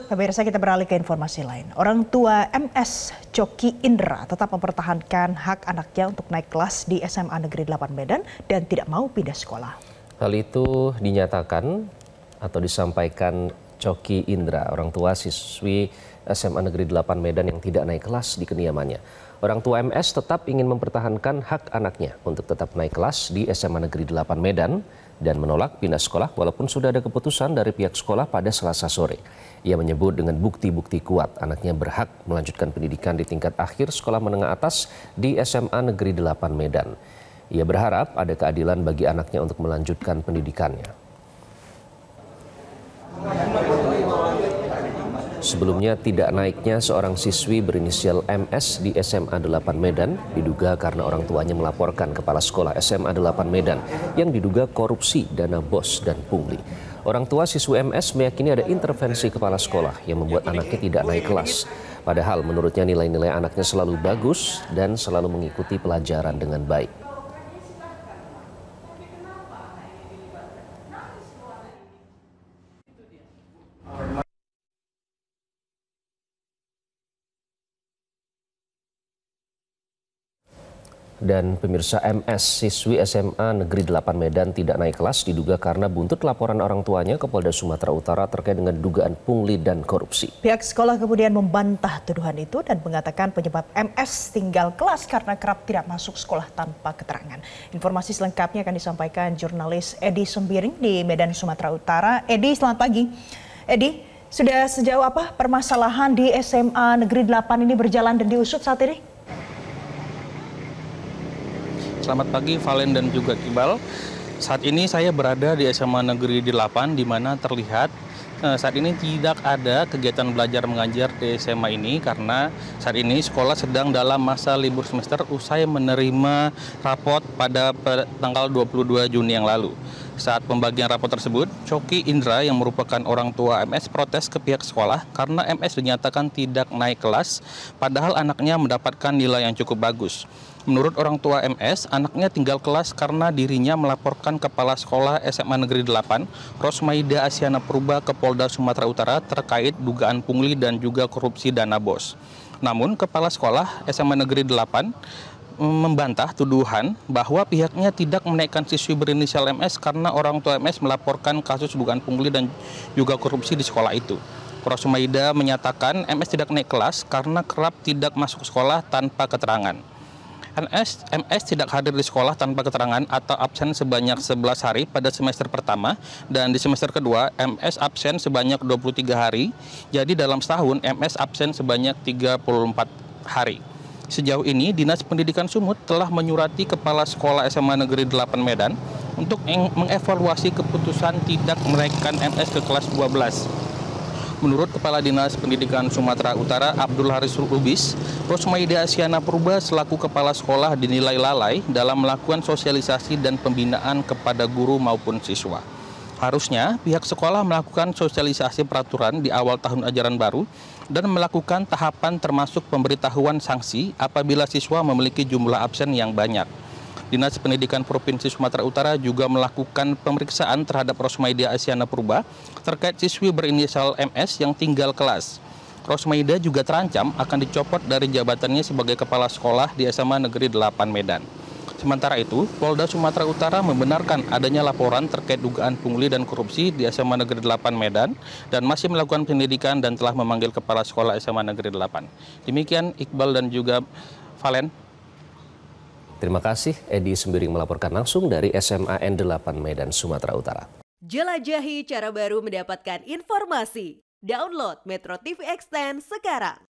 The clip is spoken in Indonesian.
Pemirsa, kita beralih ke informasi lain. Orang tua MS Coki Indra tetap mempertahankan hak anaknya untuk naik kelas di SMA Negeri 8 Medan dan tidak mau pindah sekolah. Hal itu dinyatakan atau disampaikan Coki Indra, orang tua siswi SMA Negeri 8 Medan yang tidak naik kelas di kediamannya. Orang tua MS tetap ingin mempertahankan hak anaknya untuk tetap naik kelas di SMA Negeri 8 Medan dan menolak pindah sekolah walaupun sudah ada keputusan dari pihak sekolah pada Selasa sore. Ia menyebut dengan bukti-bukti kuat anaknya berhak melanjutkan pendidikan di tingkat akhir sekolah menengah atas di SMA Negeri 8 Medan. Ia berharap ada keadilan bagi anaknya untuk melanjutkan pendidikannya. Sebelumnya tidak naiknya seorang siswi berinisial MS di SMA 8 Medan diduga karena orang tuanya melaporkan kepala sekolah SMA 8 Medan yang diduga korupsi dana BOS dan pungli. Orang tua siswi MS meyakini ada intervensi kepala sekolah yang membuat anaknya tidak naik kelas. Padahal menurutnya nilai-nilai anaknya selalu bagus dan selalu mengikuti pelajaran dengan baik. Dan pemirsa, MS siswi SMA Negeri 8 Medan tidak naik kelas diduga karena buntut laporan orang tuanya ke Polda Sumatera Utara terkait dengan dugaan pungli dan korupsi. Pihak sekolah kemudian membantah tuduhan itu dan mengatakan penyebab MS tinggal kelas karena kerap tidak masuk sekolah tanpa keterangan. Informasi selengkapnya akan disampaikan jurnalis Edi Sembiring di Medan, Sumatera Utara. Edi, selamat pagi. Edi, sudah sejauh apa permasalahan di SMA Negeri 8 ini berjalan dan diusut saat ini? Selamat pagi Valen dan juga Iqbal. Saat ini saya berada di SMA Negeri 8 di mana terlihat saat ini tidak ada kegiatan belajar mengajar di SMA ini karena saat ini sekolah sedang dalam masa libur semester usai menerima rapot pada tanggal 22 Juni yang lalu. Saat pembagian rapot tersebut, Coki Indra yang merupakan orang tua MS protes ke pihak sekolah karena MS dinyatakan tidak naik kelas, padahal anaknya mendapatkan nilai yang cukup bagus. Menurut orang tua MS, anaknya tinggal kelas karena dirinya melaporkan kepala sekolah SMA Negeri 8, Rosmaida Asyana Purba ke Polda Sumatera Utara terkait dugaan pungli dan juga korupsi dana BOS. Namun, kepala sekolah SMA Negeri 8 membantah tuduhan bahwa pihaknya tidak menaikkan siswi berinisial MS karena orang tua MS melaporkan kasus dugaan pungli dan juga korupsi di sekolah itu. Rosmaida menyatakan MS tidak naik kelas karena kerap tidak masuk sekolah tanpa keterangan. MS tidak hadir di sekolah tanpa keterangan atau absen sebanyak 11 hari pada semester pertama dan di semester kedua MS absen sebanyak 23 hari. Jadi dalam setahun MS absen sebanyak 34 hari. Sejauh ini Dinas Pendidikan Sumut telah menyurati Kepala Sekolah SMA Negeri 8 Medan untuk mengevaluasi keputusan tidak menaikkan MS ke kelas 12. Menurut Kepala Dinas Pendidikan Sumatera Utara Abdul Haris Lubis, Rosmaida Asyana Purba selaku kepala sekolah dinilai lalai dalam melakukan sosialisasi dan pembinaan kepada guru maupun siswa. Harusnya pihak sekolah melakukan sosialisasi peraturan di awal tahun ajaran baru dan melakukan tahapan termasuk pemberitahuan sanksi apabila siswa memiliki jumlah absen yang banyak. Dinas Pendidikan Provinsi Sumatera Utara juga melakukan pemeriksaan terhadap Rosmaida Asyana Purba terkait siswi berinisial MS yang tinggal kelas. Rosmaida juga terancam akan dicopot dari jabatannya sebagai kepala sekolah di SMA Negeri 8 Medan. Sementara itu, Polda Sumatera Utara membenarkan adanya laporan terkait dugaan pungli dan korupsi di SMA Negeri 8 Medan dan masih melakukan penyelidikan dan telah memanggil kepala sekolah SMA Negeri 8. Demikian Iqbal dan juga Valen. Terima kasih, Edi Sembiring melaporkan langsung dari SMA N8 Medan, Sumatera Utara. Jelajahi cara baru mendapatkan informasi. Download Metro TV Extend sekarang.